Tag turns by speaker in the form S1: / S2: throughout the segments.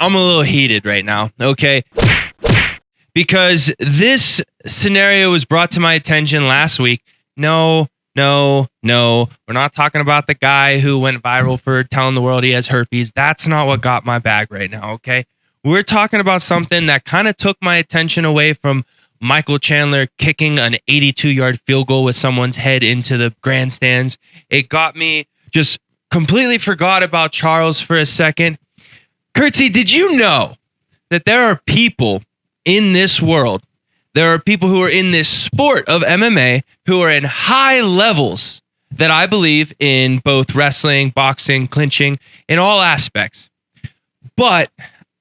S1: I'm a little heated right now, okay? Because this scenario was brought to my attention last week. No. We're not talking about the guy who went viral for telling the world he has herpes. That's not what got my bag right now, okay? We're talking about something that kind of took my attention away from Michael Chandler kicking an 82-yard field goal with someone's head into the grandstands. It got me just completely forgot about Charles for a second. Kurtzy, did you know that there are people in this world, there are people who are in this sport of MMA who are in high levels that I believe in both wrestling, boxing, clinching, in all aspects. But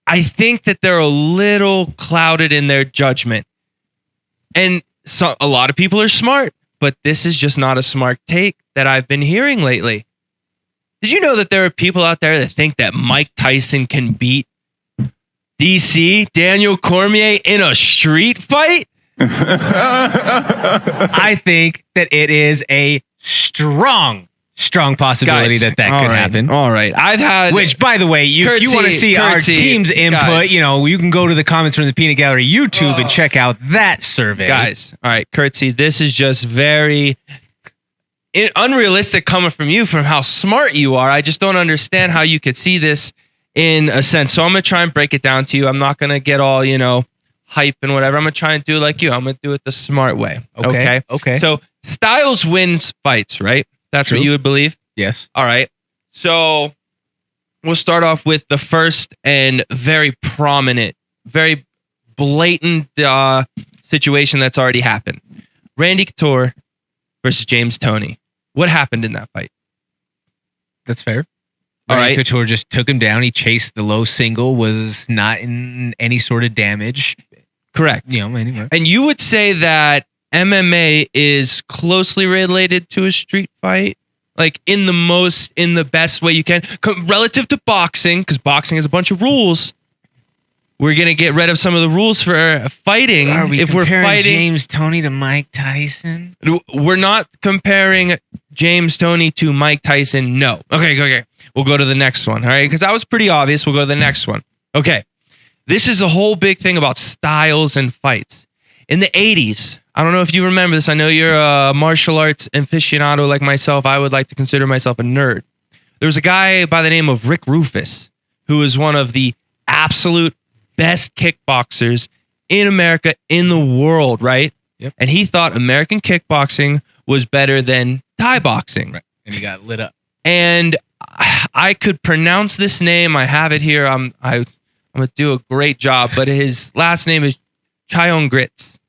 S1: I think that they're a little clouded in their judgment. And so a lot of people are smart, but this is just not a smart take that I've been hearing lately. Did you know that there are people out there that think that Mike Tyson can beat DC, Daniel Cormier, in a street fight?
S2: I think that it is a strong possibility that could happen.
S1: All right.
S2: Which, by the way, if you want to see our team's input, you can go to the comments from the Peanut Gallery YouTube and check out that survey.
S1: Guys, all right, Kurtzy, this is just very unrealistic coming from you, from how smart you are. I just don't understand how you could see this in a sense. So I'm going to try and break it down to you. I'm not going to get all, hype and whatever. I'm going to try and do like you. I'm going to do it the smart way. Okay. So Styles wins fights, right? That's True. What you would believe?
S2: Yes.
S1: All right. So we'll start off with the first and very prominent, very blatant situation that's already happened. Randy Couture versus James Toney. What happened in that fight?
S2: That's fair.
S1: All right.
S2: Couture just took him down. He chased the low single, was not in any sort of damage.
S1: Correct.
S2: Anyway.
S1: And you would say that MMA is closely related to a street fight? Like in the best way you can? Relative to boxing, because boxing has a bunch of rules. We're going to get rid of some of the rules for fighting.
S2: Are we comparing James Toney to Mike Tyson?
S1: We're not comparing James Toney to Mike Tyson. No. Okay. We'll go to the next one. All right. Because that was pretty obvious. We'll go to the next one. Okay. This is a whole big thing about styles and fights. In the 80s, I don't know if you remember this. I know you're a martial arts aficionado like myself. I would like to consider myself a nerd. There was a guy by the name of Rick Rufus, who was one of the absolute best kickboxers in America, in the world, right?
S2: Yep.
S1: And he thought American kickboxing was better than Thai boxing.
S2: Right. And he got lit up.
S1: And I could pronounce this name. I have it here. I'm going to do a great job, but his last name is Chayon Grits.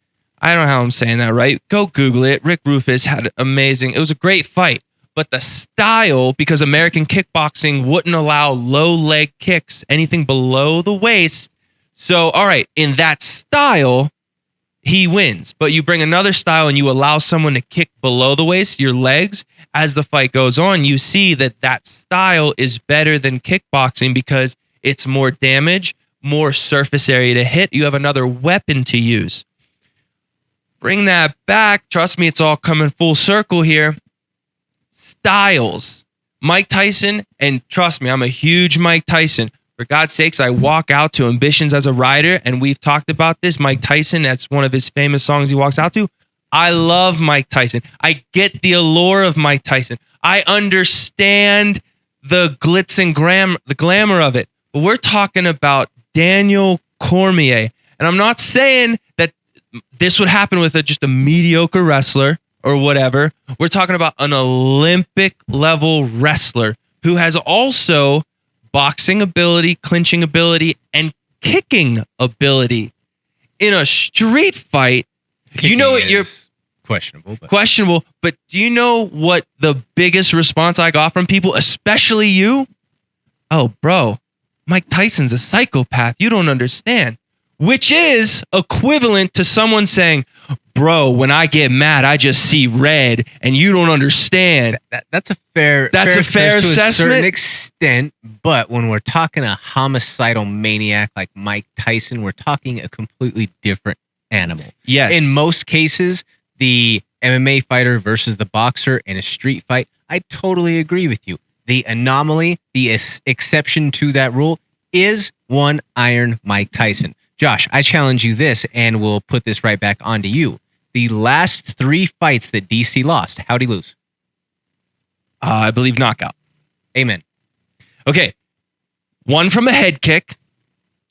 S1: I don't know how I'm saying that right. Go Google it. Rick Rufus had it was a great fight. But the style, because American kickboxing wouldn't allow low leg kicks, anything below the waist. So, all right, in that style, he wins. But you bring another style and you allow someone to kick below the waist, your legs, as the fight goes on, you see that style is better than kickboxing because it's more damage, more surface area to hit. You have another weapon to use. Bring that back. Trust me, it's all coming full circle here. Styles. Mike Tyson, and trust me, I'm a huge Mike Tyson. For God's sakes, I walk out to Ambitions as a rider, and we've talked about this. Mike Tyson, that's one of his famous songs he walks out to. I love Mike Tyson. I get the allure of Mike Tyson. I understand the glitz and the glamour of it. But we're talking about Daniel Cormier. And I'm not saying that this would happen with just a mediocre wrestler or whatever. We're talking about an Olympic level wrestler who has also boxing ability, clinching ability, and kicking ability. In a street fight,
S2: kicking, you know what you're questionable, but do you know what the biggest response I got from people, especially you? Oh, bro, Mike Tyson's a psychopath. You don't understand. Which is equivalent to someone saying, bro, when I get mad, I just see red and you don't understand.
S1: That's a fair assessment
S2: to a certain extent. But when we're talking a homicidal maniac like Mike Tyson, we're talking a completely different animal.
S1: Yes.
S2: In most cases, the MMA fighter versus the boxer in a street fight, I totally agree with you. The anomaly, the exception to that rule is
S3: one iron Mike Tyson. Josh, I challenge you this, and we'll put this right back onto you. The last 3 fights that DC lost, how'd he lose?
S1: I believe knockout.
S3: Amen.
S1: Okay. One from a head kick.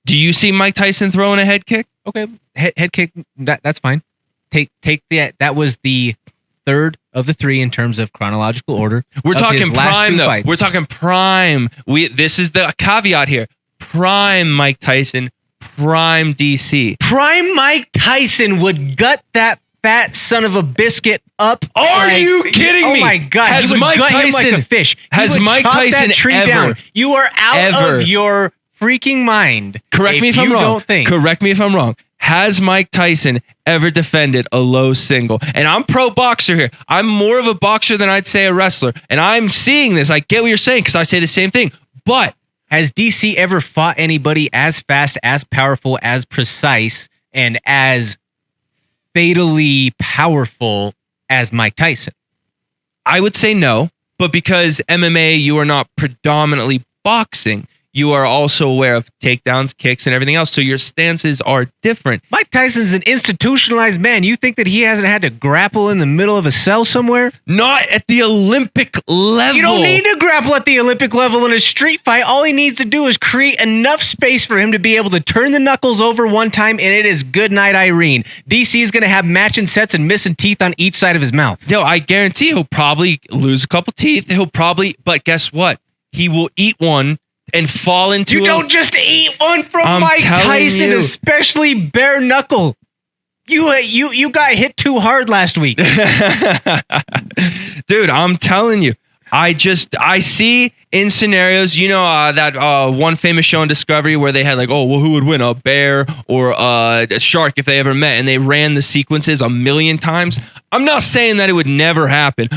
S1: Do you see Mike Tyson throwing a head kick?
S3: Okay. Head kick, that's fine. Take that was the third of the 3 in terms of chronological order.
S1: We're talking prime, though.
S3: Fights.
S1: We're talking prime. This is the caveat here. Prime Mike Tyson, prime DC.
S3: Prime Mike Tyson would gut that fat son of a biscuit up.
S1: Are you kidding me?
S3: Oh my God.
S1: Has
S3: he would
S1: Mike
S3: gut him
S1: Tyson
S3: like a fish.
S1: Has Mike Tyson
S3: that tree
S1: ever
S3: down. You are out of your freaking mind.
S1: Correct me if I'm wrong. Correct me if I'm wrong. Has Mike Tyson ever defended a low single? And I'm pro boxer here. I'm more of a boxer than I'd say a wrestler. And I'm seeing this. I get what you're saying because I say the same thing. But
S3: has DC ever fought anybody as fast, as powerful, as precise, and as fatally powerful as Mike Tyson?
S1: I would say no. But because MMA, you are not predominantly boxing. You are also aware of takedowns, kicks, and everything else. So your stances are different.
S3: Mike Tyson's an institutionalized man. You think that he hasn't had to grapple in the middle of a cell somewhere?
S1: Not at the Olympic level.
S3: You don't need to grapple at the Olympic level in a street fight. All he needs to do is create enough space for him to be able to turn the knuckles over one time, and it is good night, Irene. DC is going to have matching sets and missing teeth on each side of his mouth.
S1: Yo, I guarantee he'll probably lose a couple teeth. But guess what? He will eat one and fall into.
S3: You don't just eat one from Mike Tyson, especially bare knuckle. You got hit too hard last week.
S1: Dude, I'm telling you. I see in scenarios, that one famous show on Discovery where they had who would win, a bear or a shark if they ever met, and they ran the sequences a million times. I'm not saying that it would never happen.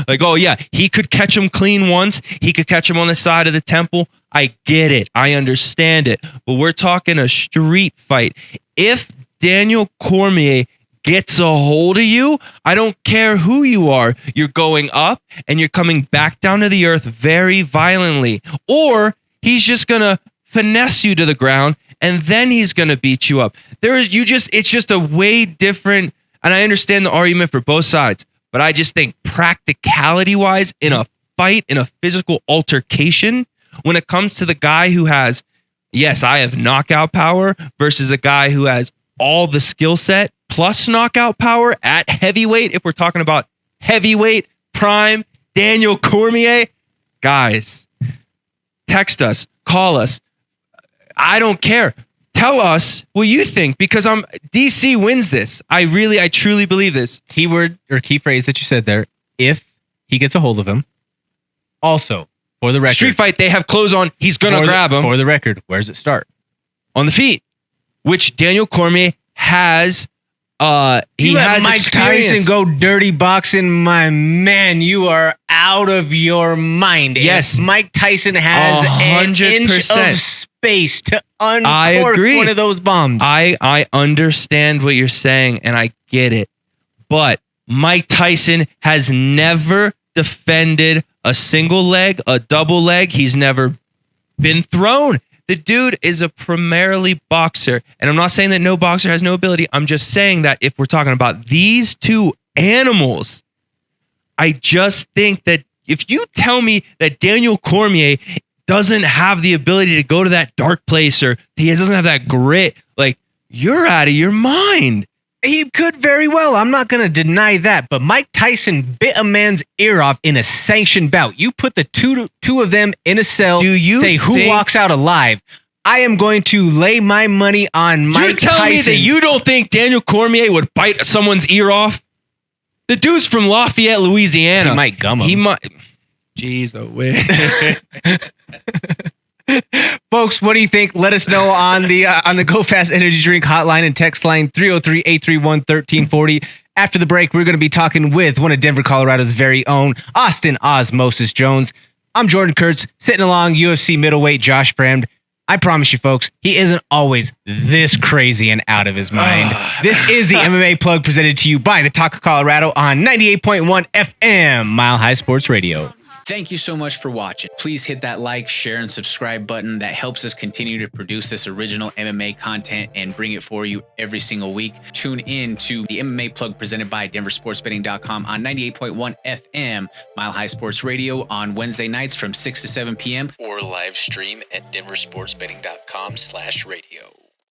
S1: He could catch him clean once. He could catch him on the side of the temple. I get it. I understand it. But we're talking a street fight. If Daniel Cormier gets a hold of you, I don't care who you are. You're going up and you're coming back down to the earth very violently. Or he's just going to finesse you to the ground and then he's going to beat you up. It's just a way different, and I understand the argument for both sides, but I just think practicality-wise in a fight, in a physical altercation, when it comes to the guy who has, yes, I have knockout power versus a guy who has all the skill set plus knockout power at heavyweight, if we're talking about heavyweight, prime, Daniel Cormier, guys, text us, call us. I don't care. Tell us what you think, because DC wins this. I truly believe this.
S3: Keyword or key phrase that you said there, if he gets a hold of him. Also, for the record,
S1: street fight, they have clothes on. He's going to grab him.
S3: For the record, where does it start?
S1: On the feet, which Daniel Cormier has. He has
S3: Mike
S1: experience.
S3: Tyson go dirty boxing, my man. You are out of your mind.
S1: Yes,
S3: if Mike Tyson has 100%. An inch of space to uncork one of those bombs.
S1: I understand what you're saying, and I get it. But Mike Tyson has never defended a single leg, a double leg. He's never been thrown. The dude is a primarily boxer. And I'm not saying that no boxer has no ability. I'm just saying that if we're talking about these two animals, I just think that if you tell me that Daniel Cormier doesn't have the ability to go to that dark place, or he doesn't have that grit, you're out of your mind.
S3: He could very well. I'm not going to deny that. But Mike Tyson bit a man's ear off in a sanctioned bout. You put the two of them in a cell.
S1: Do you
S3: say who walks out alive? I am going to lay my money on Mike Tyson.
S1: You're telling me that you don't think Daniel Cormier would bite someone's ear off? The dude's from Lafayette, Louisiana.
S3: He might gum him.
S1: He might. Jeez, oh wait.
S3: Folks, what do you think? Let us know on the Go Fast Energy Drink hotline and text line 303-831-1340. After the break, we're going to be talking with one of Denver, Colorado's very own Austin Osmosis Jones. I'm Jordan Kurtz, sitting along UFC middleweight Josh Fremd. I promise you, folks, he isn't always this crazy and out of his mind. This is the MMA Plug presented to you by the Talk of Colorado on 98.1 FM, Mile High Sports Radio.
S4: Thank you so much for watching. Please hit that like, share, and subscribe button. That helps us continue to produce this original MMA content and bring it for you every single week. Tune in to the MMA Plug presented by DenverSportsBetting.com on 98.1 FM, Mile High Sports Radio on Wednesday nights from 6 to 7 p.m.
S5: or live stream at DenverSportsBetting.com/radio.